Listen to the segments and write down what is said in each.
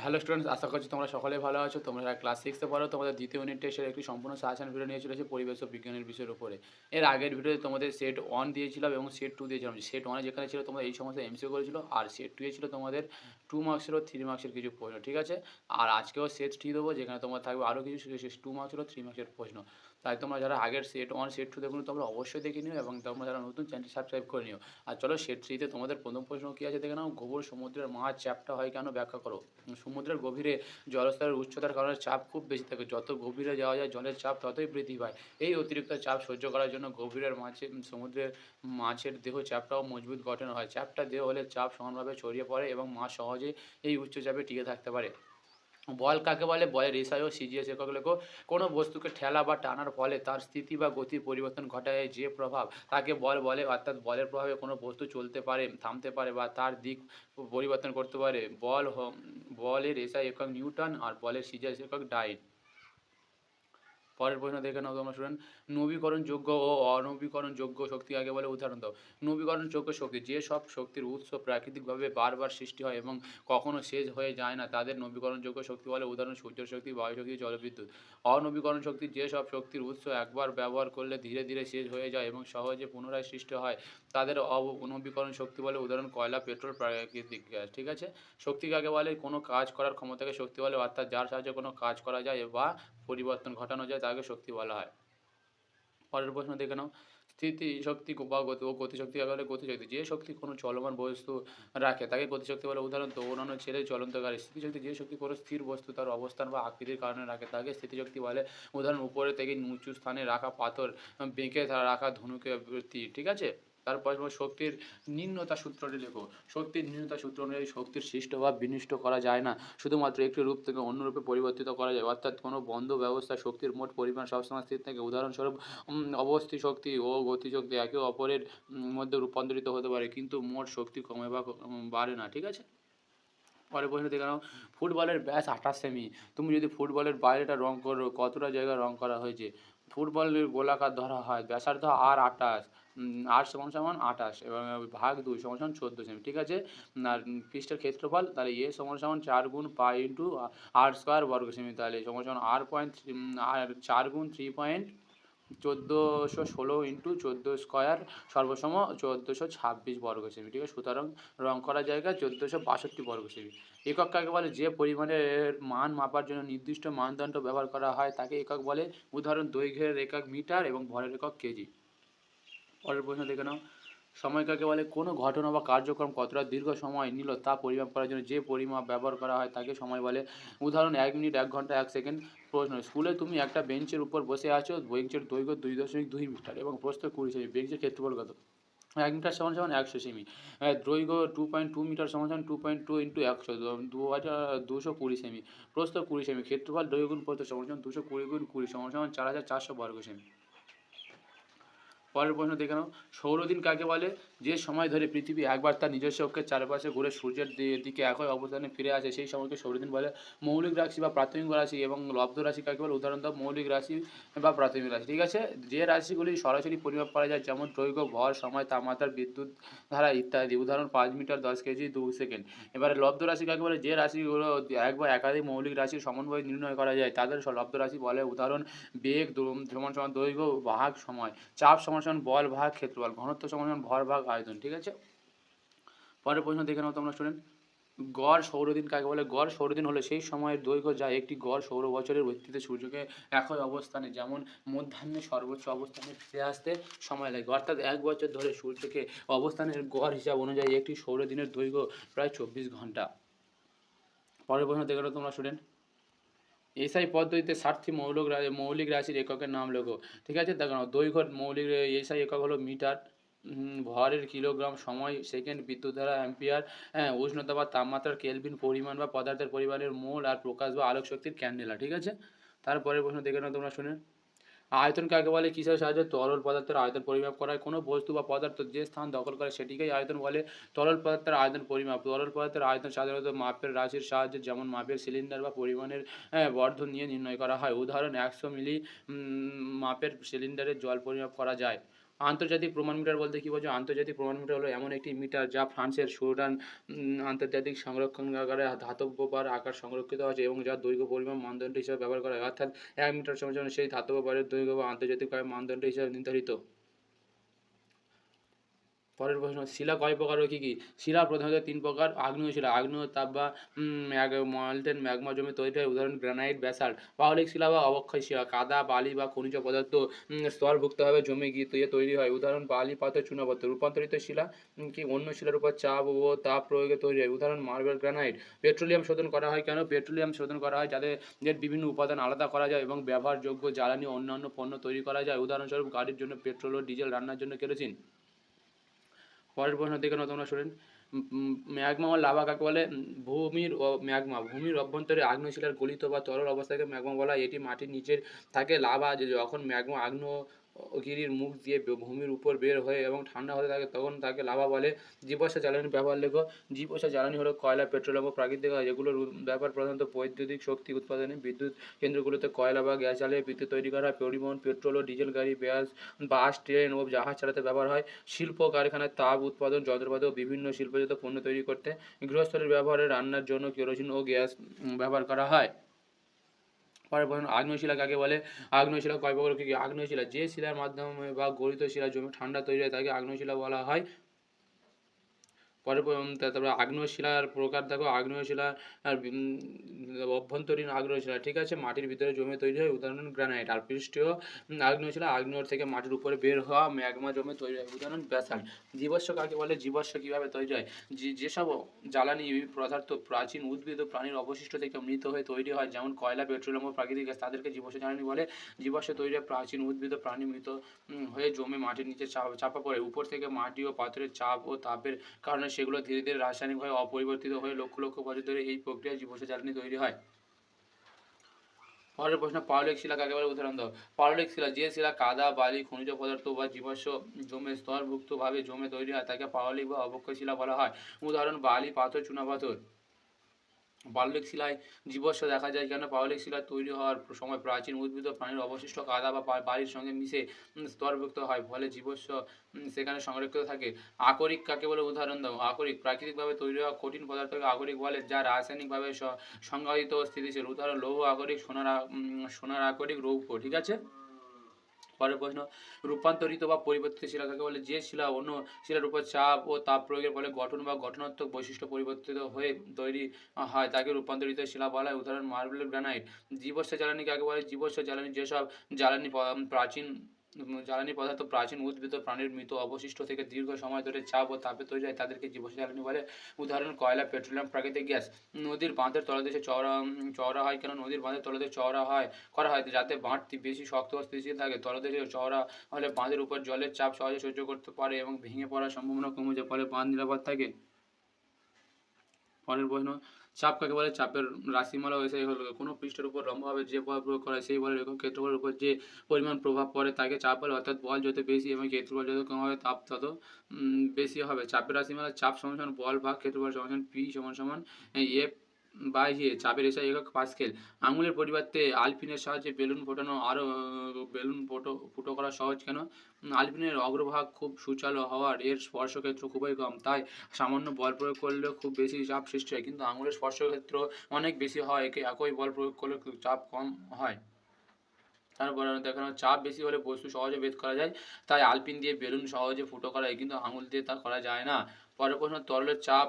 Hello students, আশা করছি তোমরা সকলেই ভালো আছো। তোমরা ক্লাস 6 এ পড়ো। তোমাদের দ্বিতীয় ইউনিট টেস্টের একটি সম্পূর্ণ সাজেশন ভিডিও নিয়ে চলেছি পরিবেশ ও বিজ্ঞানের বিষয়ের উপরে। এর আগের ভিডিওতে তোমাদের সেট 1 দিয়েছিলাম এবং সেট 2 দিয়েছিলাম। সেট 1 এ যেখানে ছিল তোমাদের এই সমস্ত এমসিকিউ করেছিল, আর সেট 2 এ ছিল তোমাদের 2 মার্কসের ও 3 মার্কসের কিছু প্রশ্ন, ঠিক আছে? আর আজকেও সেট 3 দেবো, যেখানে তোমার থাকবে আরও কিছু 2 মার্কসের ও 3 মার্কসের প্রশ্ন। তাই তোমরা যারা আগের সেট 1, সেট 2 দেখোনি তোমরা অবশ্যই দেখে নিও, এবং তোমরা যারা নতুন চ্যানেলটি সাবস্ক্রাইব করে নিও। আর চলো সেট 3 তে তোমাদের প্রথম প্রশ্ন কী আছে দেখে নাও। গোবর সমুদ্রের মাছ চ্যাপ্টা হয় কেন, ব্যাখ্যা করো। সমুদ্রের গভীরে জলস্তরের উচ্চতার কারণে চাপ খুব বেশি থাকে। যত গভীরে যাওয়া যায় জলের চাপ ততই বৃদ্ধি পায়। এই অতিরিক্ত চাপ সহ্য করার জন্য গভীরের সমুদ্রের মাছের দেহ চ্যাপ্টা ও মজবুত গঠন হয়। চ্যাপ্টা দেহ হলে চাপ সমানভাবে ছড়িয়ে পড়ে এবং মাছ সহজেই এই উচ্চ চাপে টিকে থাকতে পারে। বল কাকে বলে? বলের এসআই ও সিজিএস একক লেখো। কোনো বস্তুকে ঠেলা বা টানার ফলে তার স্থিতি বা গতির পরিবর্তন ঘটায় যে প্রভাব, তাকে বল বলে। অর্থাৎ বলের প্রভাবে কোনো বস্তু চলতে পারে, থামতে পারে বা তার দিক পরিবর্তন করতে পারে। বলের এসআই একক নিউটন, আর বলের সিজিএস একক ডাইন। পরের প্রশ্ন দেখে নাও তোমরা স্টুডেন্ট। নবীকরণযোগ্য ও অনবীকরণযোগ্য শক্তি কাকে বলে, উদাহরণ দাও। নবীকরণযোগ্য শক্তি যে সব শক্তির উৎস প্রাকৃতিকভাবে বারবার সৃষ্টি হয় এবং কখনো শেষ হয়ে যায় না, তাদের নবীকরণযোগ্য শক্তি বলে। উদাহরণ সূর্য শক্তি, বায়ু শক্তি, জলবিদ্যুৎ। অনবীকরণ শক্তি যে সব শক্তির উৎস একবার ব্যবহার করলে ধীরে ধীরে শেষ হয়ে যায় এবং সহজে পুনরায় সৃষ্টি হয়, তাদের অনবীকরণ শক্তি বলে। উদাহরণ কয়লা, পেট্রোল, প্রাকৃতিক গ্যাস, ঠিক আছে? শক্তি কাকে বলে? কোনো কাজ করার ক্ষমতাকে শক্তি বলে, অর্থাৎ যার সাহায্যে কোনো কাজ করা যায় বা পরিবর্তন ঘটানো যায় তাকে শক্তি বলা হয়। পরের প্রশ্ন দেখে নাও। স্থিতি শক্তি বা গতি ও গতিশক্তি কাকে বলে? গতিশক্তি যে শক্তি কোনো চলমান বস্তু রাখে তাকে গতিশক্তি বলে। উদাহরণ দৌড়ানো ছেলে, চলন্ত গাড়ি। স্থিতিশক্তি যে শক্তি কোনো স্থির বস্তু তার অবস্থান বা আকৃতির কারণে রাখে তাকে স্থিতিশক্তি বলে। উদাহরণ উপরে থেকে উঁচু স্থানে রাখা পাথর, বেঁকে রাখা ধনুকে তীর, ঠিক আছে? তারপর শক্তির নিম্নতা সূত্রটি লেখো। শক্তির নিম্নতা সূত্র অনুযায়ী শক্তির সৃষ্ট বা বিনষ্ট করা যায় না, শুধুমাত্র একটি রূপ থেকে অন্য রূপে পরিবর্তিত করা যায়। অর্থাৎ কোনো বন্ধ ব্যবস্থায় শক্তির মোট পরিমাণ সবসময় স্থির থাকে। উদাহরণস্বরূপ অবস্থি শক্তি ও গতিশক্তি একে অপরের মধ্যে রূপান্তরিত হতে পারে, কিন্তু মোট শক্তি কমে বা বাড়ে না, ঠিক আছে? পরের প্রশ্ন দেখে নাও। ফুটবলের ব্যাস 28 সেমি। তুমি যদি ফুটবলের বাইরেটা রং করো, কতটা জায়গা রং করা হয়েছে? ফুটবলের গোলাকার ধরা হয়, ব্যাসার্ধ আর 28, আর সমান সমান 28 এবং ভাগ 2 সমান সমান 14 সেমি, ঠিক আছে? আর পৃষ্ঠের ক্ষেত্রফল তাহলে এ সমান সমান 4 গুণ পাই ইন্টু আর স্কোয়ার বর্গ সেমি, তাহলে সমান সমান আর পয়েন্ট আর 4 গুণ 3.1416 ইন্টু 14 স্কোয়ার সর্বসম 1426 বর্গ সেমি, ঠিক আছে? সুতরাং রং করা জায়গা 1462 বর্গ সেমি। একক কাকে বলে? যে পরিমাণের মান মাপার জন্য নির্দিষ্ট মানদণ্ড ব্যবহার করা হয় তাকে একক বলে। উদাহরণ দৈর্ঘ্যের একক মিটার এবং ভরের একক কেজি। পরের প্রশ্ন দেখে নাও। সময় কাকে বলে? কোনো ঘটনা বা কার্যক্রম কতটা দীর্ঘ সময় নিল তা পরিমাপ করার জন্য যে পরিমাপ ব্যবহার করা হয় তাকে সময় বলে। উদাহরণ 1 মিনিট, 1 ঘন্টা, 1 সেকেন্ড। প্রশ্ন, স্কুলে তুমি একটা বেঞ্চের উপর বসে আছো, বেঞ্চের দৈর্ঘ্য 2.2 মিটার এবং প্রস্থ 20 সেমি। বেঞ্চের ক্ষেত্রফল কত? 1 মিটার সমান সমান 100 সেমি। দৈর্ঘ্য 2.2 মিটার সমান সমান 2.2 ইন্টু 100, 220 সেমি। প্রস্থ 20 সেমি। ক্ষেত্রফল দৈর্ঘ্য গুণ প্রস্থ সমান সমান 220 গুণ 20 সমান সমান 4400 বর্গ সেমি। পরের প্রশ্ন দেখে নাও। সৌরদিন কাকে বলে? যে সময় ধরে পৃথিবী একবার তার নিজস্ব অক্ষের চারপাশে ঘুরে সূর্যের দিকে একই অবস্থানে ফিরে আসে সেই সময়কে সৌরদিন বলে। মৌলিক রাশি বা প্রাথমিক রাশি এবং লব্ধ রাশি কাকে বলে? উদাহরণ দাও। মৌলিক রাশি বা প্রাথমিক রাশি, ঠিক আছে? যে রাশিগুলি সরাসরি পরিমাপ করা যায়, যেমন দৈর্ঘ্য, ভর, সময়, তাপমাত্রা, বিদ্যুৎ ধারা ইত্যাদি। উদাহরণ 5 মিটার, 10 কেজি, 2 সেকেন্ড। এবারে লব্ধ রাশি কাকে বলে? যে রাশিগুলো এক বা একাধিক মৌলিক রাশির সমন্বয়ে নির্ণয় করা যায় তাদের লব্ধ রাশি বলে। উদাহরণ বেগ সমান সমান দৈর্ঘ্য ভাগ সময়, চাপ সমান সমান বল ভাগ ক্ষেত্রফল, ঘনত্ব সমান সমান ভর ভাগ আয়তন, ঠিক আছে? পরের প্রশ্ন দেখে নাও তোমরা স্টুডেন্ট। গড় সৌরদিন কাকে বলে? গড় সৌরদিন হলো সেই সময়ের দৈর্ঘ্য যা একটি গড় সৌর বছরের ভিত্তিতে সূর্যকে একই অবস্থানে, যেমন মধ্যাহ্নে সর্বোচ্চ অবস্থানে ফিরে আসতে সময় লাগে। অর্থাৎ 1 বছর ধরে সূর্যকে অবস্থানের গড় হিসাব অনুযায়ী একটি সৌরদিনের দৈর্ঘ্য প্রায় 24 ঘন্টা। পরের প্রশ্ন দেখে নাও তোমরা স্টুডেন্ট। এসআই পদ্ধতিতে 60টি মৌলিক রাশির এককের নাম লেখো, ঠিক আছে? দেখো, দৈর্ঘ্য মৌলিক এসআই একক হলো মিটার, ভরের কিলোগ্রাম, সময় সেকেন্ড, বিদ্যুৎ ধারা অ্যাম্পিয়ার, হ্যাঁ, উষ্ণতা বা তাপমাত্রার কেলভিন, পরিমাণ বা পদার্থের পরিমাণের মোল, আর প্রকাশ বা আলোক শক্তির ক্যান্ডেলা, ঠিক আছে? তারপরের প্রশ্ন দেখে নাও তোমরা শুনে। আয়তন কাকে বলে? কিসের সাহায্যে তরল পদার্থের আয়তন পরিমাপ করা হয়? কোনো বস্তু বা পদার্থ যে স্থান দখল করে সেটিকেই আয়তন বলে। তরল পদার্থের আয়তন পরিমাপ। তরল পদার্থের আয়তন সাধারণত মাপের রাশির সাহায্যে, যেমন মাপের সিলিন্ডার বা পরিমাণের বর্ধন নিয়ে নির্ণয় করা হয়। উদাহরণ 100 মিলি মাপের সিলিন্ডারে জল পরিমাপ করা যায়। আন্তর্জাতিক প্রমাণ মিটার বলতে কী বোঝো? আন্তর্জাতিক প্রমাণ মিটার হলো এমন একটি মিটার যা ফ্রান্সের সুডান আন্তর্জাতিক সংরক্ষণাগারে ধাতব বার আকার সংরক্ষিত আছে এবং যার দৈর্ঘ্য পরিমাপ মানদণ্ড হিসেবে ব্যবহার করা হয়। অর্থাৎ ১ মিটার সমান সমান সেই ধাতব বারের দৈর্ঘ্য বা আন্তর্জাতিকভাবে মানদণ্ড হিসেবে নির্ধারিত। পরের প্রশ্ন, শিলা কয় প্রকার ও কী কী? শিলা প্রধানত ৩ প্রকার। আগ্নেয় শিলা, আগ্নেয় তাপ বা মল্টেন ম্যাগমা জমে তৈরি হয়। উদাহরণ গ্রানাইট, ব্যাসাল্ট। পাললিক শিলা বা অবক্ষয় শিলা, কাদা, বালি বা খনিজ পদার্থ স্তরভুক্তভাবে জমে গিয়ে তৈরি হয়। উদাহরণ বালি, পাথর, চুনাপাথর। রূপান্তরিত শিলা কি অন্য শিলার উপর চাপ ও তাপ প্রয়োগে তৈরি হয়। উদাহরণ মার্বেল, গ্রানাইট। পেট্রোলিয়াম শোধন করা হয় কেন? পেট্রোলিয়াম শোধন করা হয় যাতে এর বিভিন্ন উপাদান আলাদা করা যায় এবং ব্যবহারযোগ্য জ্বালানি ও অন্যান্য পণ্য তৈরি করা যায়। উদাহরণস্বরূপ গাড়ির জন্য পেট্রোল ও ডিজেল, রান্নার জন্য কেরোসিন। পরের প্রশ্ন দেখে নাও তোমরা শুনেন। ম্যাগমা ও লাভা কাকে বলে? ভূমির ম্যাগমা ভূমির অভ্যন্তরে আগ্নেয় শিলার গলিত বা তরল অবস্থাকে ম্যাগমা বলা হয়। এটি মাটির নিচের থাকে। লাভা যখন ম্যাগমা আগ্নেয়গিরির মুখ দিয়ে ভূমির উপর বের হয়ে এবং ঠান্ডা হতে থাকে তখন তাকে লাভা বলে। জীবাশ্ম জ্বালানির ব্যবহার লেখো। জীবাশ্ম জ্বালানি হলো কয়লা, পেট্রোলিয়াম ও প্রাকৃতিক গ্যাস। এগুলোর ব্যবহার প্রধানত বৈদ্যুতিক শক্তি উৎপাদনে। বিদ্যুৎ কেন্দ্রগুলোতে কয়লা বা গ্যাস জ্বালিয়ে বিদ্যুৎ তৈরি করা হয়। পরিবহন, পেট্রোল ও ডিজেল গাড়ি, বাস, ট্রেন ও জাহাজ চালাতে ব্যবহার হয়। শিল্প কারখানায় তাপ উৎপাদন, যন্ত্রপাতি ও বিভিন্ন শিল্পজাত পণ্য তৈরি করতে। গৃহস্থলীর ব্যবহারে রান্নার জন্য কেরোসিন ও গ্যাস ব্যবহার করা হয়। পরের প্রশ্ন, আগ্নেয় শিলা কাকে বলে? আগ্নেয় শিলা কয় প্রকার কী কী? আগ্নেয় শিলা যে শিলার মাধ্যমে বা গলিত শিলা জমে ঠান্ডা তৈরি হয় তাকে আগ্নেয় শিলা বলা হয়। পরে তারপরে আগ্নেয় শিলার প্রকার দেখো। আগ্নেয় শিলা আর অভ্যন্তরীণ আগ্নেয় শিলা, ঠিক আছে, মাটির ভিতরে জমে তৈরি হয়। উদাহরণ গ্রানাইট। আর পৃষ্ঠীয় আগ্নেয় শিলা, আগ্নেয় থেকে মাটির উপরে বের হওয়া ম্যাগমা জমে তৈরি হয়। উদাহরণ ব্যাসাল্ট। জীবাশ্ম কাকে বলে? জীবাশ্ম কীভাবে তৈরি হয়? যেসব জ্বালানি পদার্থ প্রাচীন উদ্ভিদ ও প্রাণীর অবশিষ্ট থেকে মৃত হয়ে তৈরি হয়, যেমন কয়লা, পেট্রোলিয়াম ও প্রাকৃতিক গ্যাস, তাদেরকে জীবাশ্ম জ্বালানি বলে। জীবাশ্ম তৈরি হয় প্রাচীন উদ্ভিদ ও প্রাণী মৃত হয়ে জমে মাটির নিচে চাপা পড়ে। উপর থেকে মাটি ও পাথরের চাপ ও তাপের কারণে সেগুলো ধীরে ধীরে রাসায়নিকভাবে অপরিবর্তিত হয়ে লক্ষ লক্ষ বছর ধরে এই প্রক্রিয়ায় জীবাশ্ম জ্বালানি তৈরি হয়। পরের প্রশ্ন, পাললিক শিলা কাকে বলে? উদাহরণ দাও। পাললিক শিলা যে শিলা কাদা, বালি, খনিজ পদার্থ বা জীবাশ্ম জমে স্তরভুক্তভাবে জমে তৈরি হয় তাকে পাললিক বা অবক্ষয় শিলা বলা হয়। উদাহরণ বালি, পাথর, চুনাপাথর। পাললিক শিলায় জীবাশ্ম দেখা যায় কেন? পাললিক শিলা তৈরি হওয়ার সময় প্রাচীন উদ্ভিদ ও প্রাণীর অবশিষ্ট কাদা বা বালির সঙ্গে মিশে স্তরভুক্ত হয়, ফলে জীবাশ্ম সেখানে সংরক্ষিত থাকে। আকরিক কাকে বলে? উদাহরণ দাও। আকরিক প্রাকৃতিকভাবে তৈরি হওয়া কঠিন পদার্থকে আকরিক বলে, যা রাসায়নিকভাবে সংজ্ঞায়িত ও স্থিতিশীল। উদাহরণ লৌহ আকরিক, সোনার আকরিক, রৌপ্য, ঠিক আছে। পরের প্রশ্ন, রূপান্তরিত বা পরিবর্তিত শিলা কাকে বলে? যে শিলা অন্য শিলার উপর চাপ ও তাপ প্রয়োগের ফলে গঠন বা গঠনাত্মক বৈশিষ্ট্য পরিবর্তিত হয়ে তৈরি হয় তাকে রূপান্তরিত শিলা বলা হয়। উদাহরণ মার্বেল, গ্রানাইট। জীবাশ্ম জ্বালানি কাকে বলে? জীবাশ্ম জ্বালানি যেসব জ্বালানি প্রাচীন জ্বালানি পদার্থ প্রাচীন উদ্ভিদ ও প্রাণীর মৃত অবশিষ্ট থেকে দীর্ঘ সময় ধরে চাপ ও তাপে তৈরি হয় তাদেরকে জীবাশ্ম জ্বালানি বলে। উদাহরণ কয়লা, পেট্রোলিয়াম, প্রাকৃতিক গ্যাস। নদীর বাঁধের তলদেশে চওড়া হয় কেন? নদীর বাঁধের তলদেশ চওড়া করা হয় যাতে বাঁধটি বেশি শক্ত ও স্থিতিশীল থাকে। তলদেশে চওড়া হলে বাঁধের উপর জলের চাপ সহজে সহ্য করতে পারে এবং ভেঙে পড়ার সম্ভাবনা কমে যায়, ফলে বাঁধ নিরাপদ থাকে। পরের প্রশ্ন, চাপ কাকে বলে? চাপের রাশিমালা এসে হলো কোনো পৃষ্ঠের উপর লম্বভাবে যে বল প্রয়োগ করা হয় সেই বলের একক ক্ষেত্রফলের উপর যে পরিমাণ প্রভাব পড়ে তাকে চাপ বলে। অর্থাৎ বল যত বেশি এবং ক্ষেত্রফল যত কম হবে তাপ তত বেশি হবে। চাপের রাশিমালা চাপ সমান সমান বল ভাগ ক্ষেত্রফল সমান সমান পি সমান সমান এফ বাই জি। চাপের এসআই একক পাস্কেল। আঙুলের পরিবর্তে আলপিনের সাহায্যে বেলুন ফোটানো আরও বেলুন ফুটো করা সহজ কেন? আলপিনের অগ্রভাগ খুব সূচালো হওয়ার এর স্পর্শক্ষেত্র খুবই কম, তাই সামান্য বল প্রয়োগ করলেও খুব বেশি চাপ সৃষ্টি হয়, কিন্তু আঙুলের স্পর্শক্ষেত্র অনেক বেশি হয় একই বল প্রয়োগ করলে চাপ কম হয়। তারপরে দেখানো, চাপ বেশি হলে বস্তু সহজে ভেদ করা যায়, তাই আলপিন দিয়ে বেলুন সহজে ফুটো করা যায়, কিন্তু আঙুল দিয়ে তা করা যায় না। পরের প্রশ্ন, তরলের চাপ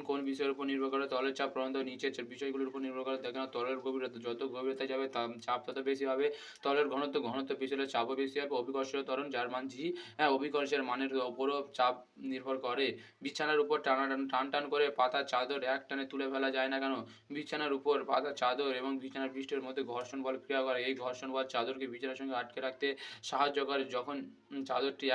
কোন বিষয়ের উপর নির্ভর করে? তরলের চাপ প্রধানত নিচের বিষয়গুলোর উপর নির্ভর করে। দেখানো, তরলের গভীরতা, যত গভীরতা যাবে চাপ তত বেশি হবে। তরলের ঘনত্ব বেশি হলে চাপও বেশি হবে। অভিকর্ষীয় ত্বরণ, যার মান জি, অভিকর্ষের মানের ওপরও চাপ নির্ভর করে। বিছানার উপর টান করে পাতার চাদর এক টানে তুলে ফেলা যায় না কেন? বিছানার উপর পাতার চাদর এবং বিছানার পৃষ্ঠের মধ্যে ঘর্ষণ বল ক্রিয়া করে। এই ঘর্ষণ বল চাদরকে বিছানার সঙ্গে আটকে রাখতে সাহায্য করে। যখন চাদরটি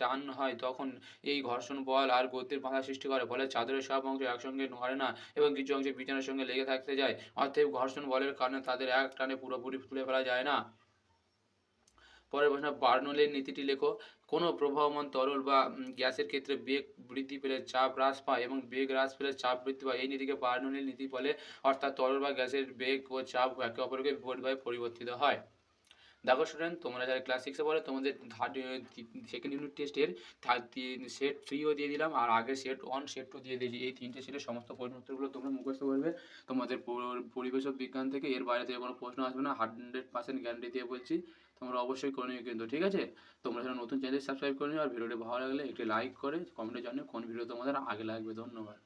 টান হয় তখন এই ঘর্ষণ বল আর গতির বাধা সৃষ্টি করে, ফলে চাদরের সব অংশ একসঙ্গে নড়ে না এবং কিছু অংশ বিছানার সঙ্গে লেগে থাকতে যায়। অতএব ঘর্ষণ বলের কারণে তাদের এক টানে পুরোপুরি তুলে ফেলা যায় না। পরের প্রশ্ন, বার্নৌলির নীতিটি লেখো। কোনো প্রবাহমান তরল বা গ্যাসের ক্ষেত্রে বেগ বৃদ্ধি পেলে চাপ হ্রাস পায় এবং বেগ হ্রাস পেলে চাপ বৃদ্ধি পায়। এই নীতিকে বার্নৌলির নীতি বলে। অর্থাৎ তরল বা গ্যাসের বেগ ও চাপ একে অপরকে বিপরীতভাবে পরিবর্তিত হয়। দেখো স্টুডেন্ট, তোমরা যারা ক্লাস সিক্সে পড়ো তোমাদের সেকেন্ড ইউনিট টেস্টের সেট থ্রিও দিয়ে দিলাম, আর আগের সেট ওয়ান সেট টু দিয়ে দিয়েছি। এই তিনটে সেটের সমস্ত প্রশ্ন উত্তরগুলো তোমরা মুখস্থ করবে। তোমাদের পরিবেশ ও বিজ্ঞান থেকে এর বাইরে থেকে কোনো প্রশ্ন আসবে না, 100% গ্যারান্টি দিয়ে বলছি। তোমরা অবশ্যই করে নিও কিন্তু, ঠিক আছে? তোমরা যারা নতুন চ্যানেল সাবস্ক্রাইব করে নিও, আর ভিডিওটি ভালো লাগলে একটি লাইক করে কমেন্টে জানিও কোন ভিডিও তোমাদের আগে লাগবে। ধন্যবাদ।